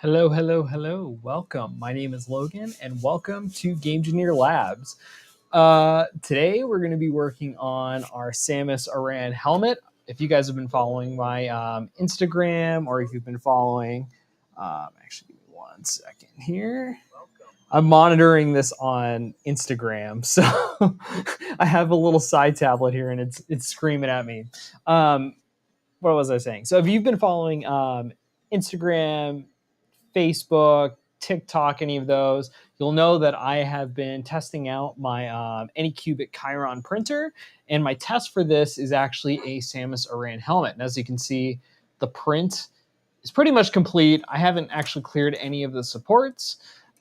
Hello, hello, hello. Welcome. My name is Logan, and welcome to Game Engineer Labs. Today, we're going to be working on our Samus Aran helmet. If you guys have been following my Instagram, or if you've been following, actually, give me 1 second here. I'm monitoring this on Instagram, so I have a little side tablet here, and it's screaming at me. What was I saying? So, if you've been following Instagram, Facebook, TikTok, any of those, you'll know that I have been testing out my Anycubic Chiron printer, and my test for this is actually a Samus Aran helmet. And as you can see, the print is pretty much complete. I haven't actually cleared any of the supports,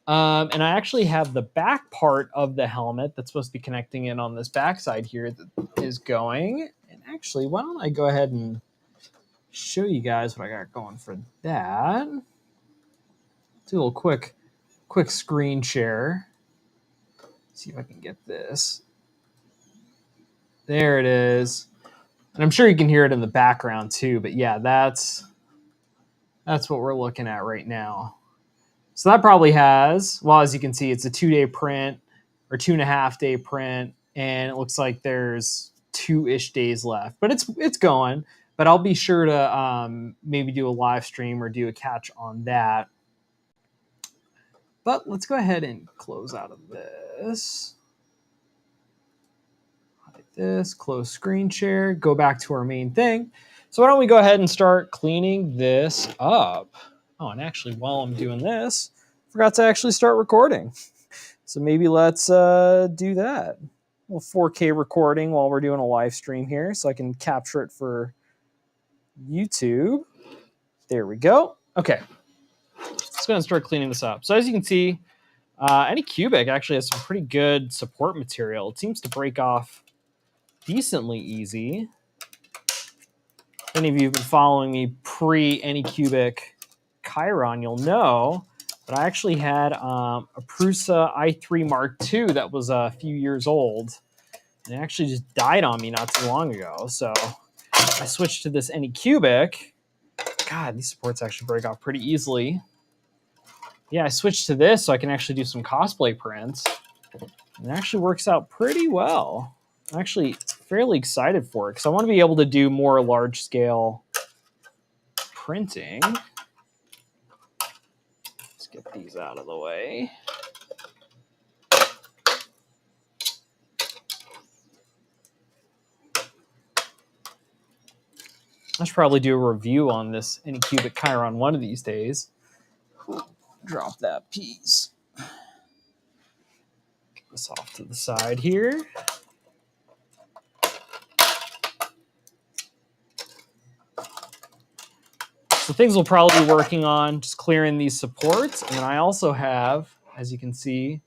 and I actually have the back part of the helmet that's supposed to be connecting in on this backside here that is going. And actually, why don't I go ahead and show you guys what I got going for that. Do a little quick screen share. See if I can get this. There it is. And I'm sure you can hear it in the background too, but yeah, that's what we're looking at right now. So that probably has, well, as you can see, it's a 2-day print or 2.5-day print, and it looks like there's 2-ish days left, but it's going. But I'll be sure to maybe do a live stream or do a catch on that. But let's go ahead and close out of this. Hide this, close screen share, go back to our main thing. So why don't we go ahead and start cleaning this up? Oh, and actually, while I'm doing this, I forgot to actually start recording. So maybe let's do that. A little 4K recording while we're doing a live stream here so I can capture it for YouTube. There we go. Okay. Let's go ahead and start cleaning this up. So as you can see, Anycubic actually has some pretty good support material. It seems to break off decently easy. If any of you have been following me pre-Anycubic Chiron, you'll know that I actually had a Prusa i3 Mark II that was a few years old. And it actually just died on me not too long ago. So I switched to this Anycubic. God, these supports actually break off pretty easily. Yeah, I switched to this so I can actually do some cosplay prints. And it actually works out pretty well. I'm actually fairly excited for it because I want to be able to do more large-scale printing. Let's get these out of the way. I should probably do a review on this Anycubic Chiron one of these days. Drop that piece. Get this off to the side here. So things we'll probably be working on, just clearing these supports. And then I also have, as you can see,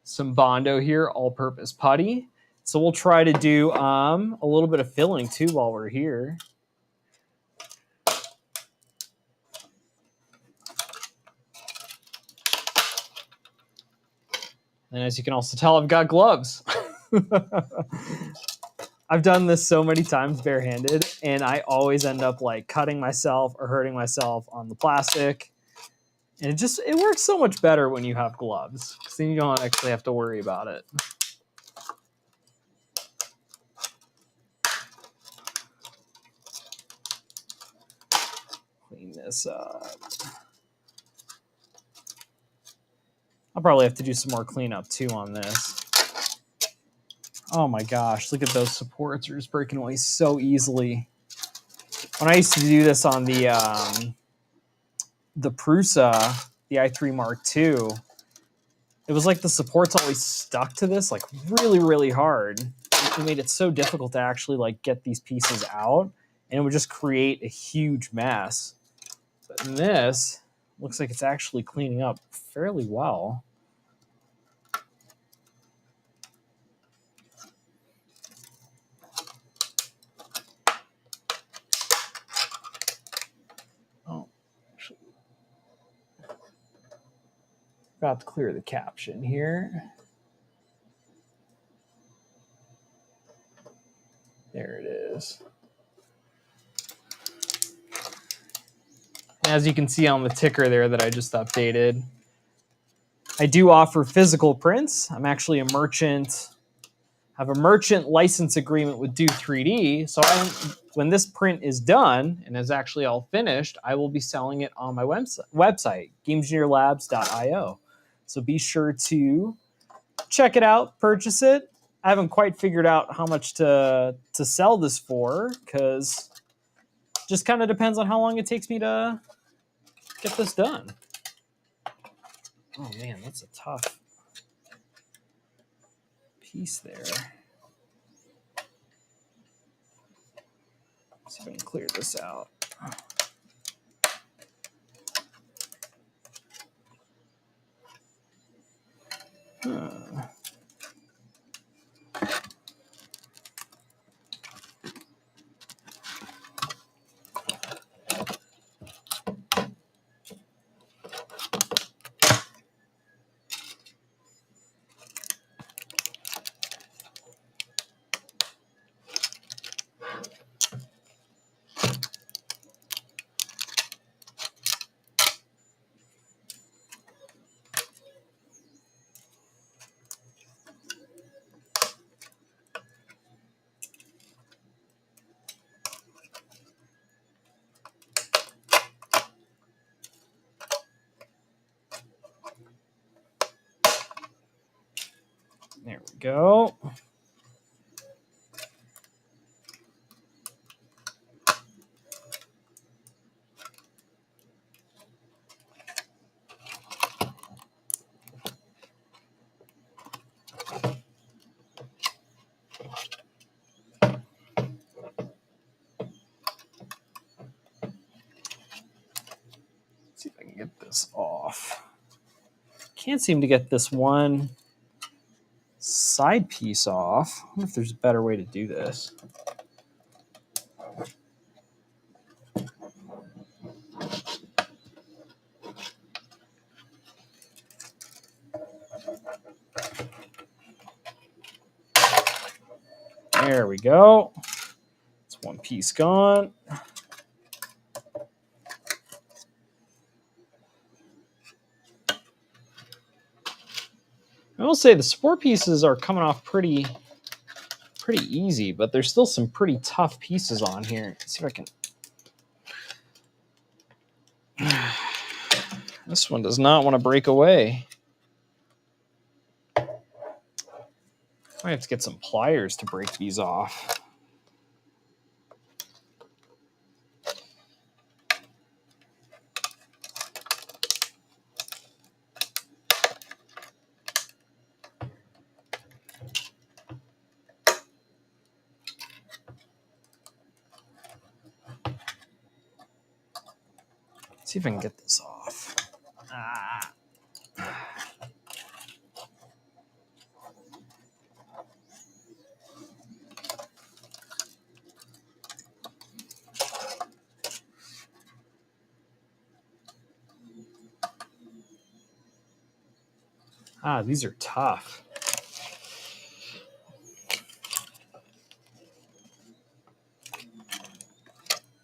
some Bondo here, all-purpose putty. So we'll try to do a little bit of filling too while we're here. And as you can also tell, I've got gloves. I've done this so many times barehanded, and I always end up like cutting myself or hurting myself on the plastic. And it works so much better when you have gloves, because then you don't actually have to worry about it. Clean this up. I'll probably have to do some more cleanup too on this. Oh my gosh, look at those supports. They're just breaking away so easily. When I used to do this on the Prusa, the i3 Mark II, it was like the supports always stuck to this like really, really hard. It made it so difficult to actually like get these pieces out, and it would just create a huge mess. But in this, looks like it's actually cleaning up fairly well. Oh, actually, about to clear the caption here. There it is. And as you can see on the ticker there that I just updated, I do offer physical prints. I'm actually a merchant. I have a merchant license agreement with Do 3D. So when this print is done and is actually all finished, I will be selling it on my website, GameEngineerLabs.io. So be sure to check it out, purchase it. I haven't quite figured out how much to sell this for, because just kind of depends on how long it takes me to get this done. Oh man, that's a tough piece there. See if I can clear this out. There we go. See if I can get this off. Can't seem to get this one side piece off. I wonder if there's a better way to do this. There we go. It's one piece gone. I will say the support pieces are coming off pretty easy, but there's still some pretty tough pieces on here. Let's see if I can. This one does not want to break away. I have to get some pliers to break these off. Let's see if I can get this off. These are tough.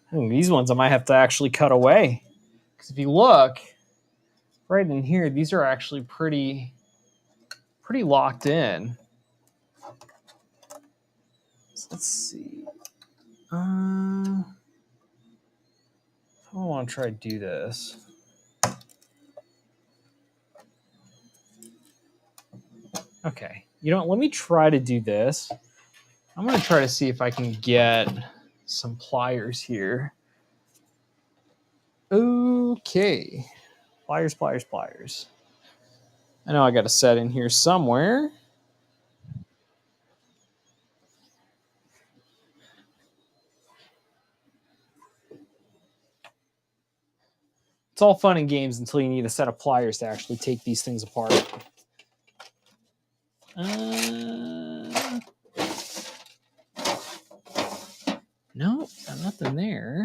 I think these ones I might have to actually cut away. Because if you look, right in here, these are actually pretty locked in. So let's see. I want to try to do this. Okay, you know what? Let me try to do this. I'm going to try to see if I can get some pliers here. Okay. Pliers, pliers, pliers. I know I got a set in here somewhere. It's all fun and games until you need a set of pliers to actually take these things apart. No, got nothing there.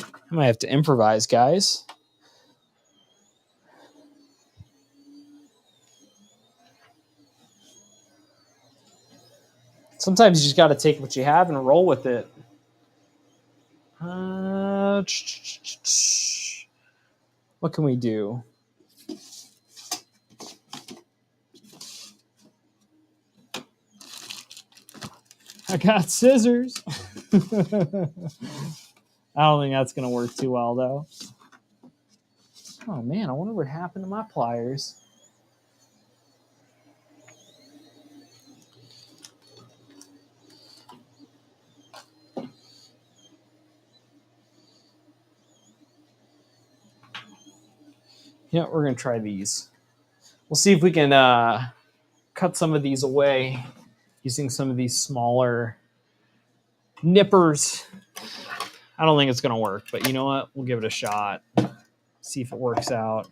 I might have to improvise, guys. Sometimes you just got to take what you have and roll with it. What can we do? I got scissors. I don't think that's going to work too well, though. Oh, man, I wonder what happened to my pliers. Yeah, we're going to try these. We'll see if we can cut some of these away using some of these smaller nippers. I don't think it's going to work, but you know what? We'll give it a shot. See if it works out.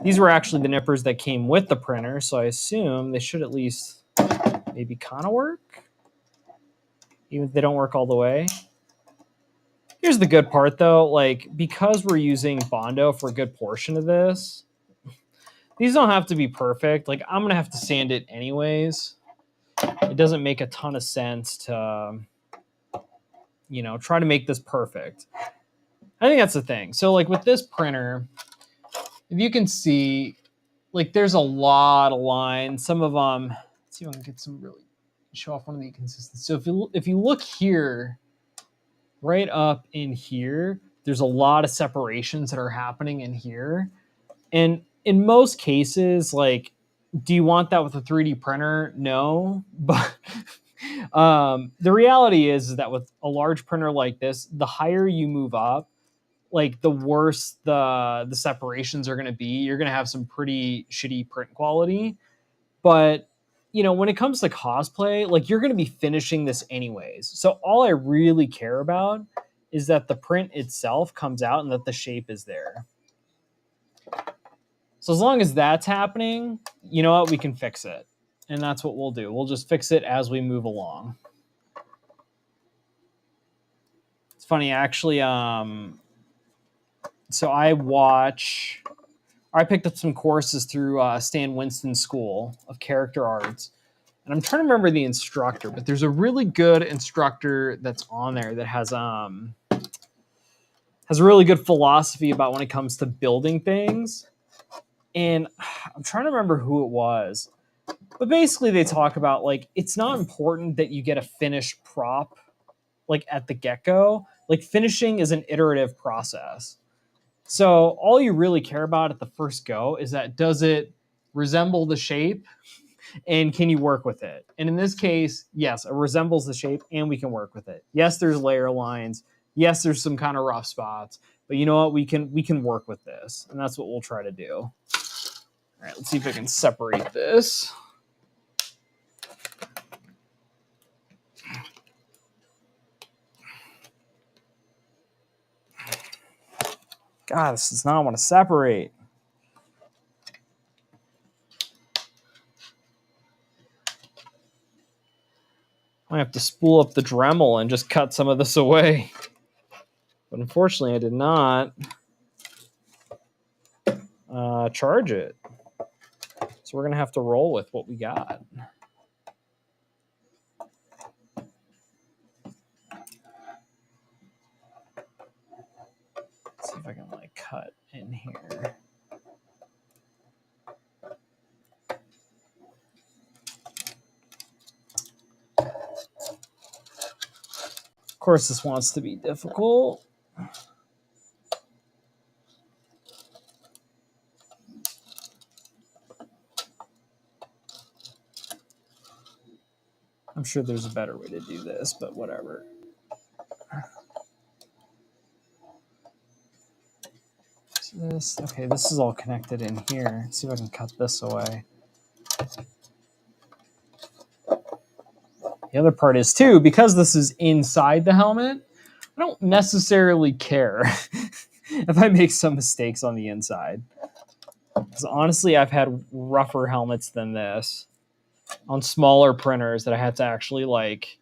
These were actually the nippers that came with the printer, so I assume they should at least maybe kind of work, even if they don't work all the way. Here's the good part, though. Like, because we're using Bondo for a good portion of this, these don't have to be perfect. Like, I'm going to have to sand it anyways. It doesn't make a ton of sense to, you know, try to make this perfect. I think that's the thing. So, like, with this printer, if you can see, like, there's a lot of lines. Some of them, let's see if I can get some really, show off one of the inconsistencies. So if you look here, right up in here, there's a lot of separations that are happening in here. And in most cases, like, do you want that with a 3D printer? No. But the reality is that with a large printer like this, the higher you move up, like, the worse the separations are going to be. You're going to have some pretty shitty print quality. But, you know, when it comes to cosplay, like, you're going to be finishing this anyways. So all I really care about is that the print itself comes out and that the shape is there. So as long as that's happening, you know what, we can fix it. And that's what we'll do. We'll just fix it as we move along. It's funny, actually, so I picked up some courses through Stan Winston's School of Character Arts. And I'm trying to remember the instructor, but there's a really good instructor that's on there that has a really good philosophy about when it comes to building things. And I'm trying to remember who it was. But basically they talk about, like, it's not important that you get a finished prop, like, at the get-go. Like, finishing is an iterative process. So all you really care about at the first go is that, does it resemble the shape and can you work with it? And in this case, yes, it resembles the shape and we can work with it. Yes, there's layer lines. Yes, there's some kind of rough spots, but you know what? We can work with this, and that's what we'll try to do. All right, let's see if I can separate this. God, this does not want to separate. I have to spool up the Dremel and just cut some of this away. But unfortunately, I did not charge it. So we're going to have to roll with what we got. Let's see if I can, like, cut in here. Of course, this wants to be difficult. I'm sure there's a better way to do this, but whatever. This, okay, this is all connected in here. Let's see if I can cut this away. The other part is, too, because this is inside the helmet, I don't necessarily care if I make some mistakes on the inside. Because honestly, I've had rougher helmets than this on smaller printers that I had to actually, like,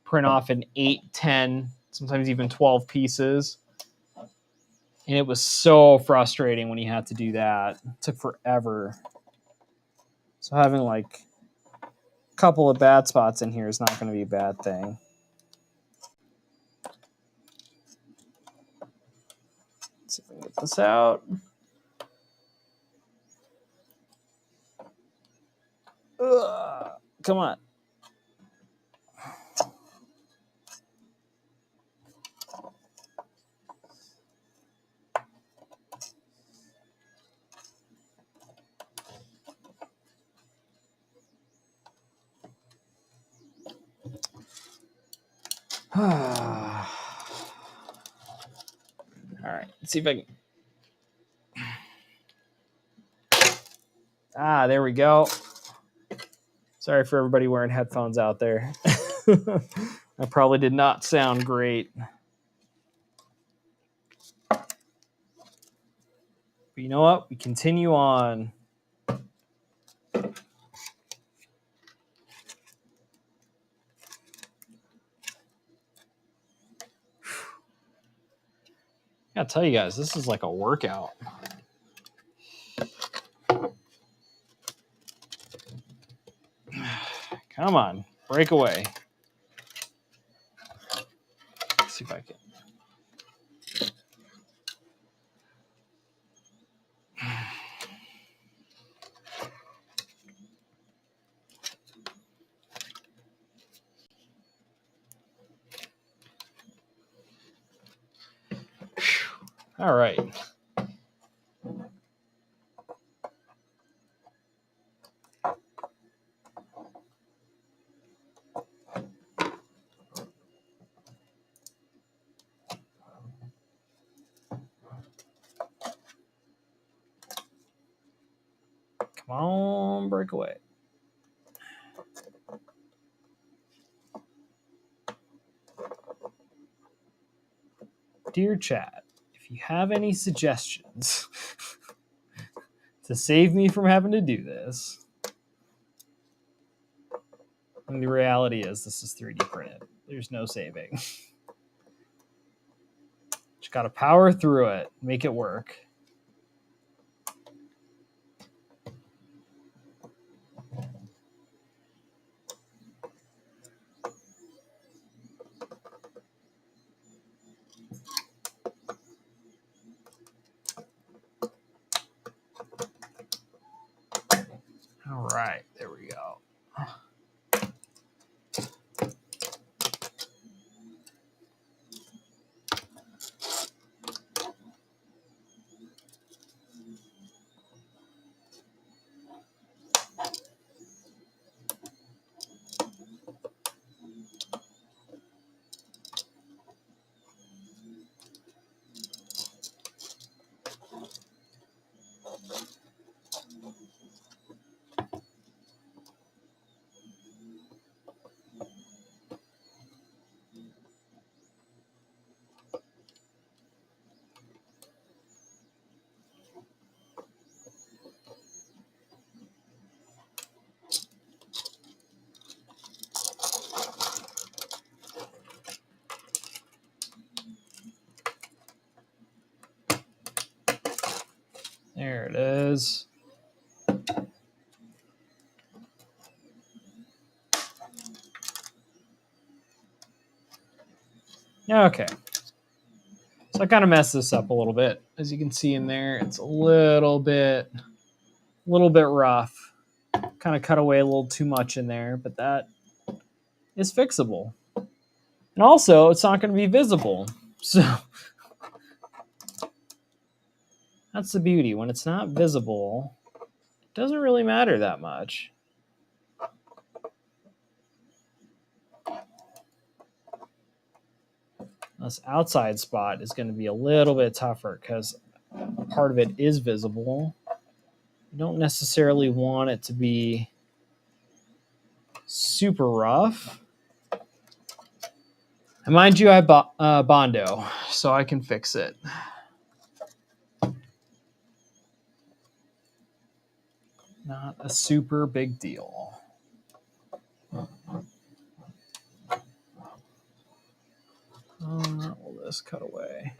print off in 8, 10, sometimes even 12 pieces. And it was so frustrating when you had to do that. It took forever. So having, like, couple of bad spots in here is not going to be a bad thing. Let's see if I can get this out. Ugh, come on. All right, let's see if I can. Ah, there we go. Sorry for everybody wearing headphones out there. That probably did not sound great. But you know what? We continue on. I gotta tell you guys, this is like a workout. Come on, break away. Let's see if I can. All right. Come on, break away. Dear chat, if you have any suggestions to save me from having to do this, and the reality is this is 3D printed. There's no saving. Just gotta power through it, make it work. All right, there we go. There it is. Okay. So I kind of messed this up a little bit. As you can see in there, it's a little bit rough. Kind of cut away a little too much in there, but that is fixable. And also, it's not going to be visible. So that's the beauty. When it's not visible, it doesn't really matter that much. This outside spot is going to be a little bit tougher because part of it is visible. You don't necessarily want it to be super rough. And mind you, I have Bondo, so I can fix it. Not a super big deal. Will this cut away?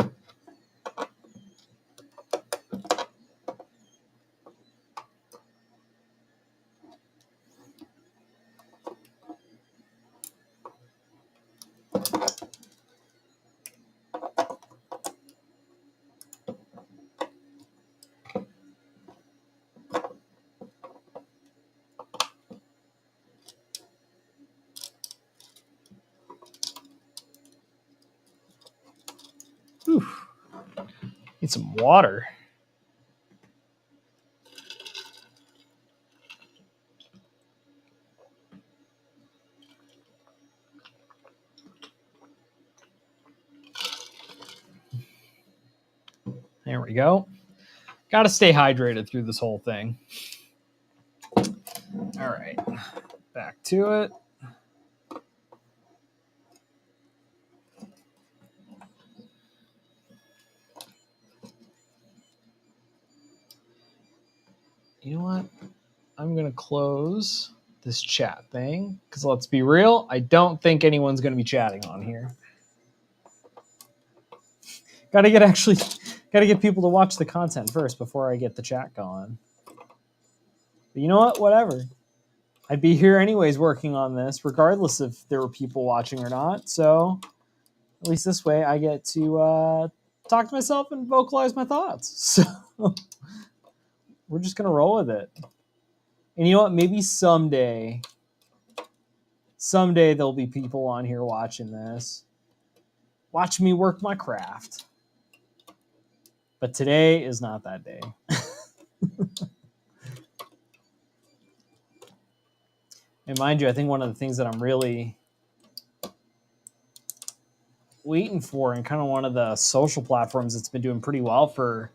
Whew. Need some water. There we go. Got to stay hydrated through this whole thing. All right, back to it. You know what? I'm going to close this chat thing because let's be real, I don't think anyone's going to be chatting on here. Got to get people to watch the content first before I get the chat going. But you know what? Whatever. I'd be here anyways working on this, regardless if there were people watching or not. So at least this way I get to talk to myself and vocalize my thoughts. So we're just going to roll with it. And you know what? Maybe someday there'll be people on here watching this. Watch me work my craft. But today is not that day. And mind you, I think one of the things that I'm really waiting for and kind of one of the social platforms that's been doing pretty well for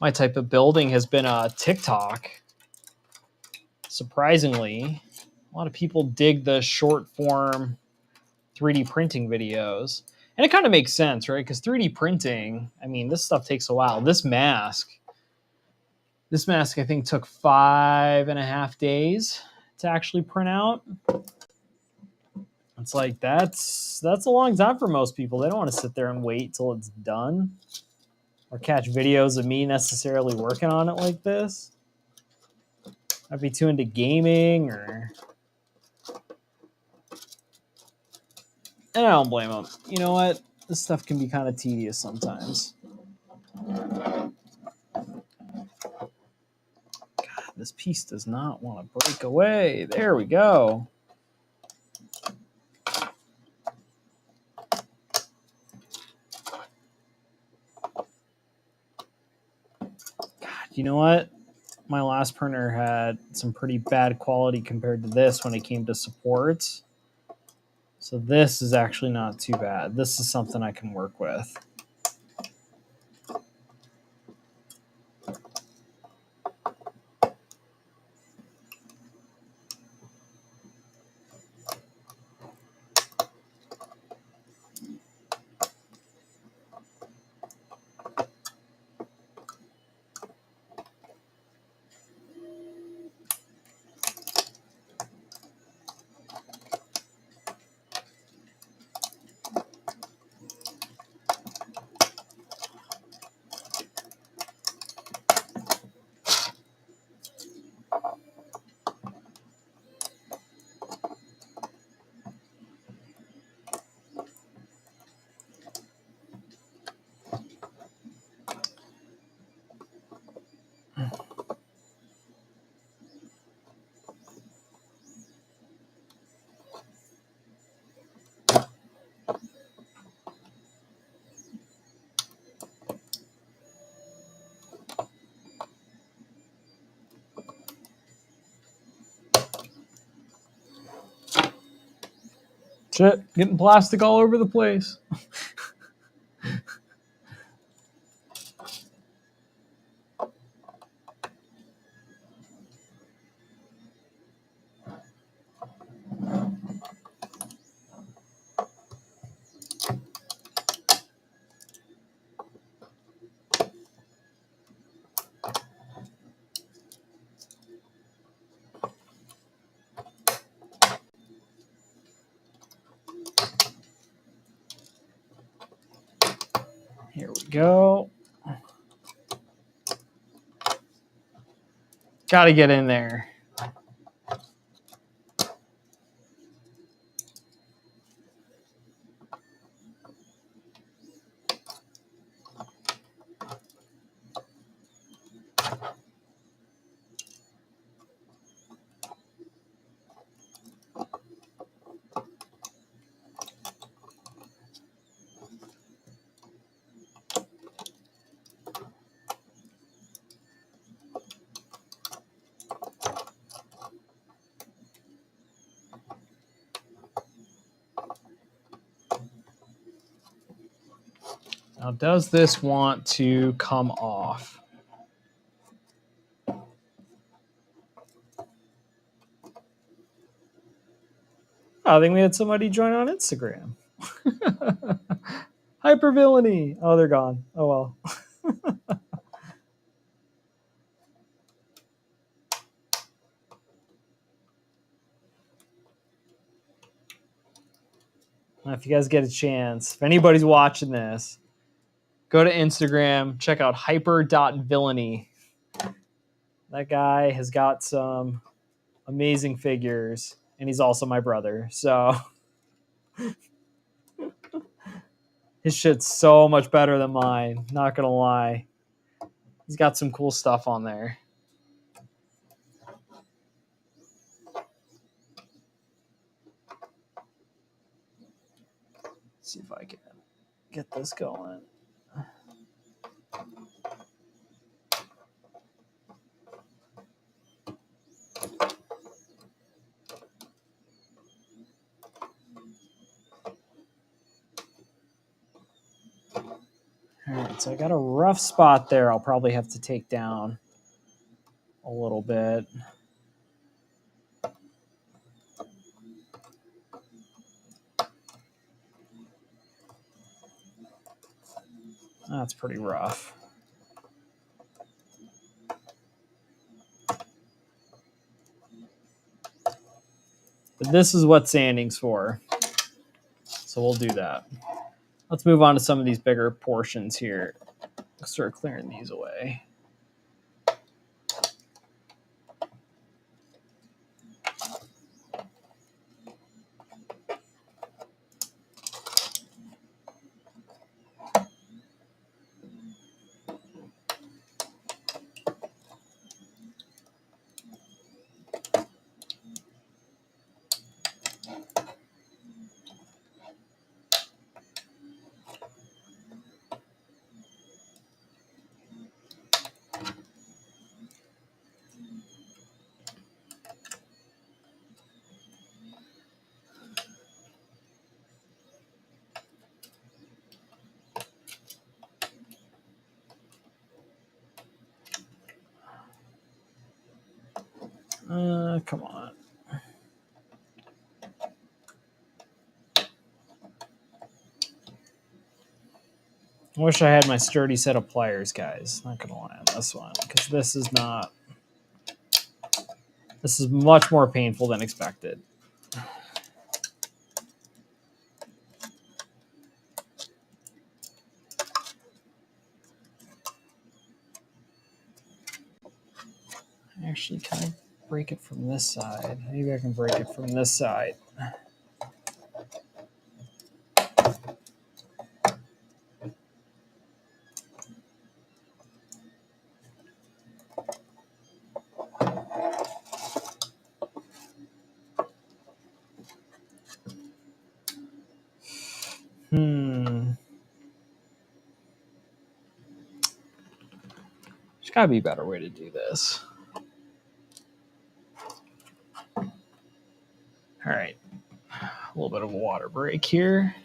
my type of building has been TikTok. Surprisingly, a lot of people dig the short form 3D printing videos. And it kind of makes sense, right? Because 3D printing, I mean, this stuff takes a while. This mask, I think, took 5.5 days to actually print out. It's like that's a long time for most people. They don't want to sit there and wait till it's done or catch videos of me necessarily working on it like this. I'd be too into gaming and I don't blame them. You know what? This stuff can be kind of tedious sometimes. God, this piece does not want to break away. There we go. God, you know what? My last printer had some pretty bad quality compared to this when it came to supports. So this is actually not too bad. This is something I can work with. Shit, getting plastic all over the place. Here we go. Got to get in there. Now, does this want to come off? I think we had somebody join on Instagram. Hypervillainy. Oh, they're gone. Oh, well. If you guys get a chance, if anybody's watching this, go to Instagram, check out hyper.villainy. That guy has got some amazing figures, and he's also my brother. So his shit's so much better than mine. Not gonna lie. He's got some cool stuff on there. Let's see if I can get this going. All right, so I got a rough spot there. I'll probably have to take down a little bit. That's pretty rough. But this is what sanding's for. So we'll do that. Let's move on to some of these bigger portions here. Let's start clearing these away. Come on. I wish I had my sturdy set of pliers, guys. Not gonna lie on this one, because this is much more painful than expected. Actually, can I break it from this side? Maybe I can break it from this side. There's gotta be a better way to do this. All right. A little bit of a water break here.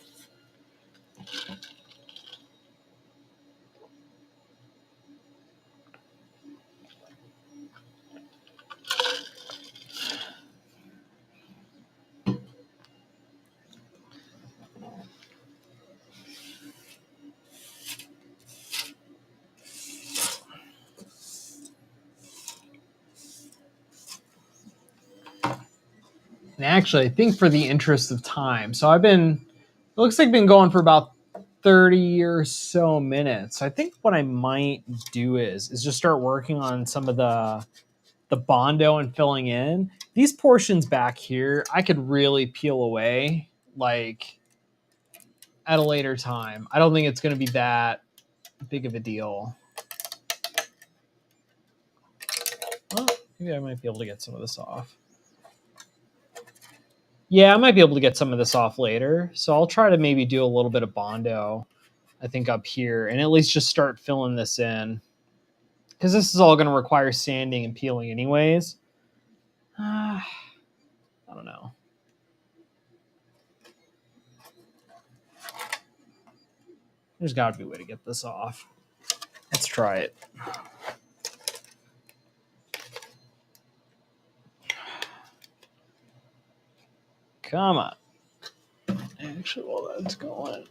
And actually, I think for the interest of time, so it looks like I've been going for about 30 or so minutes. I think what I might do is just start working on some of the Bondo and filling in. These portions back here, I could really peel away like at a later time. I don't think it's going to be that big of a deal. Well, maybe I might be able to get some of this off. Yeah, I might be able to get some of this off later. So I'll try to maybe do a little bit of Bondo, I think, up here, and at least just start filling this in. Because this is all going to require sanding and peeling anyways. I don't know. There's got to be a way to get this off. Let's try it. Come on. Actually, while that's going.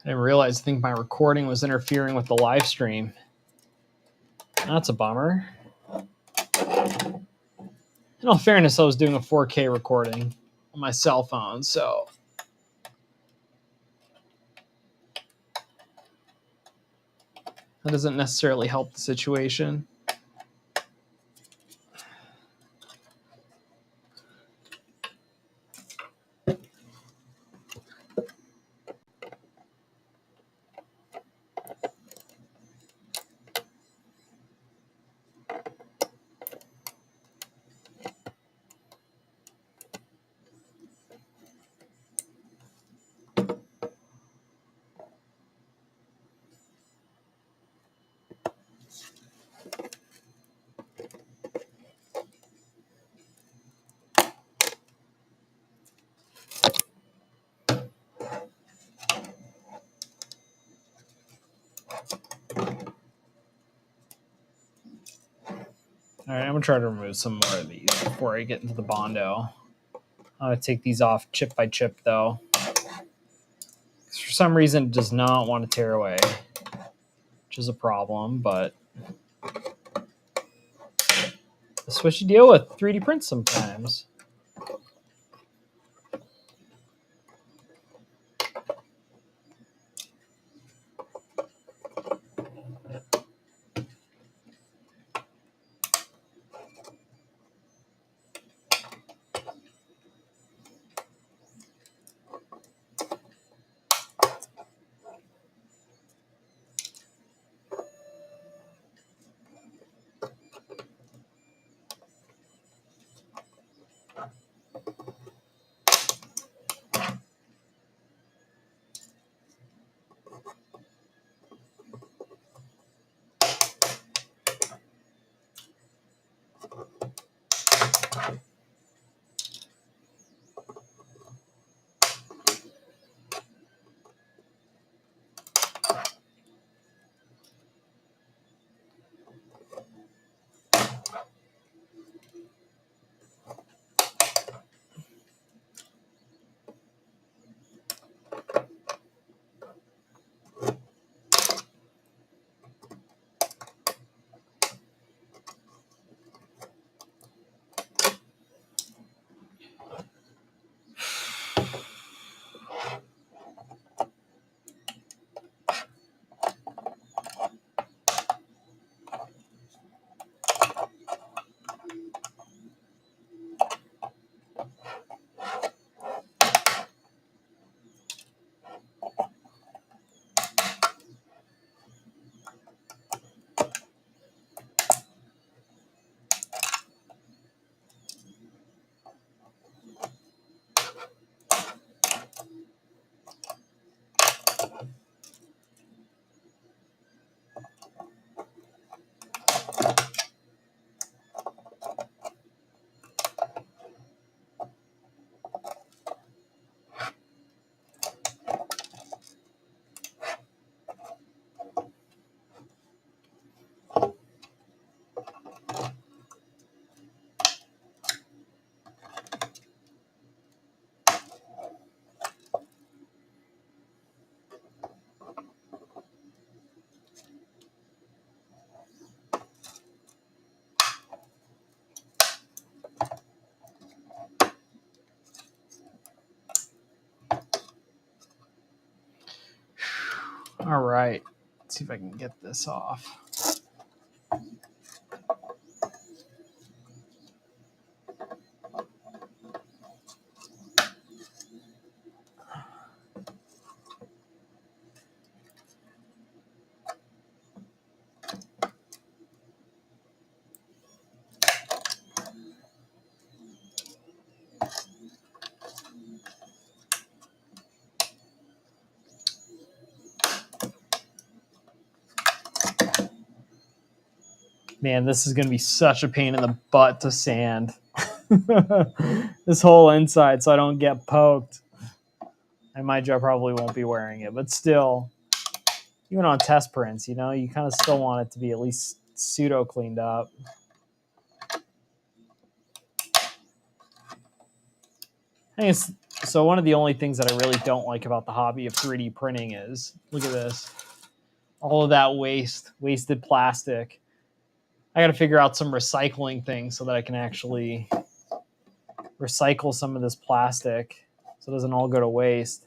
I didn't realize. I think my recording was interfering with the live stream. That's a bummer. In all fairness, I was doing a 4K recording on my cell phone, so that doesn't necessarily help the situation. All right, I'm gonna try to remove some more of these before I get into the Bondo. I'm gonna take these off chip by chip though. For some reason, it does not want to tear away, which is a problem, but that's what you deal with 3D prints sometimes. All right, let's see if I can get this off. Man, this is going to be such a pain in the butt to sand. This whole inside so I don't get poked. And mind you, I probably won't be wearing it, but still, even on test prints, you know, you kind of still want it to be at least pseudo cleaned up. So one of the only things that I really don't like about the hobby of 3D printing is, look at this, all of that wasted plastic. I got to figure out some recycling things so that I can actually recycle some of this plastic so it doesn't all go to waste.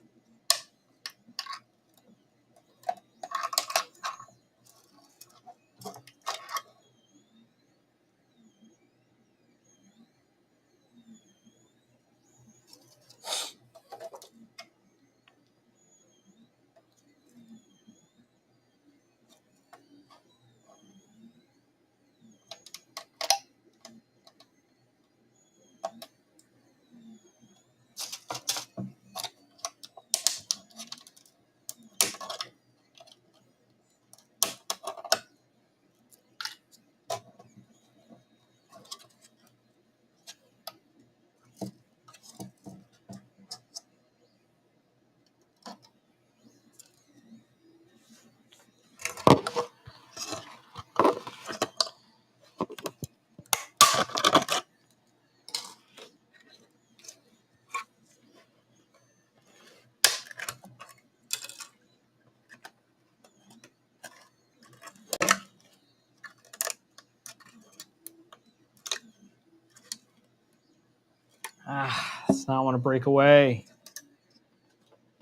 Does not want to break away.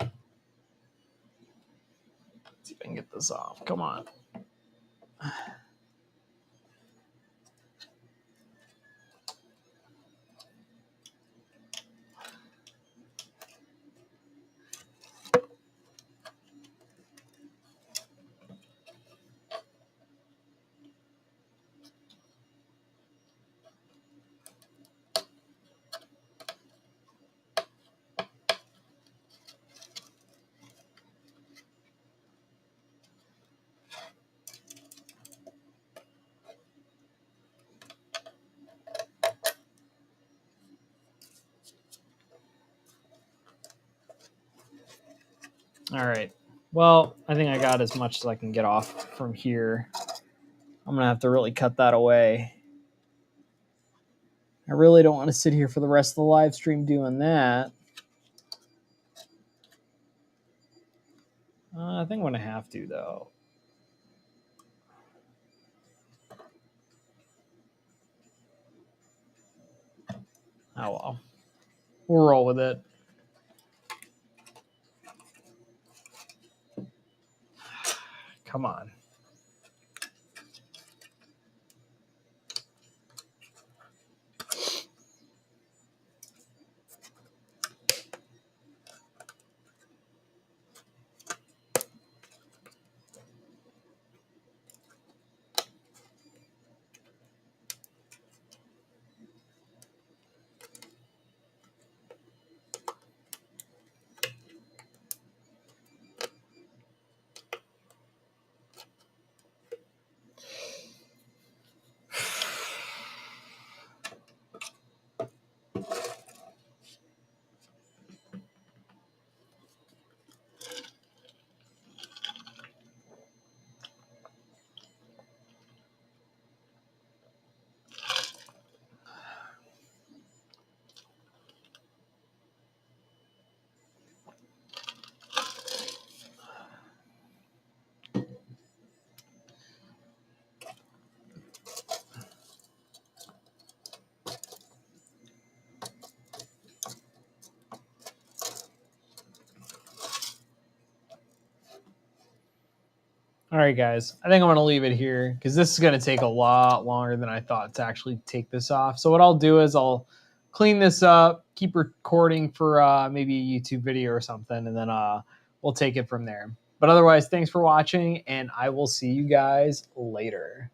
Let's see if I can get this off. Come on. All right. Well, I think I got as much as I can get off from here. I'm going to have to really cut that away. I really don't want to sit here for the rest of the live stream doing that. I think I'm going to have to, though. Oh, well. We'll roll with it. Come on. All right, guys. I think I'm going to leave it here because this is going to take a lot longer than I thought to actually take this off. So what I'll do is I'll clean this up, keep recording for maybe a YouTube video or something, and then we'll take it from there. But otherwise, thanks for watching, and I will see you guys later.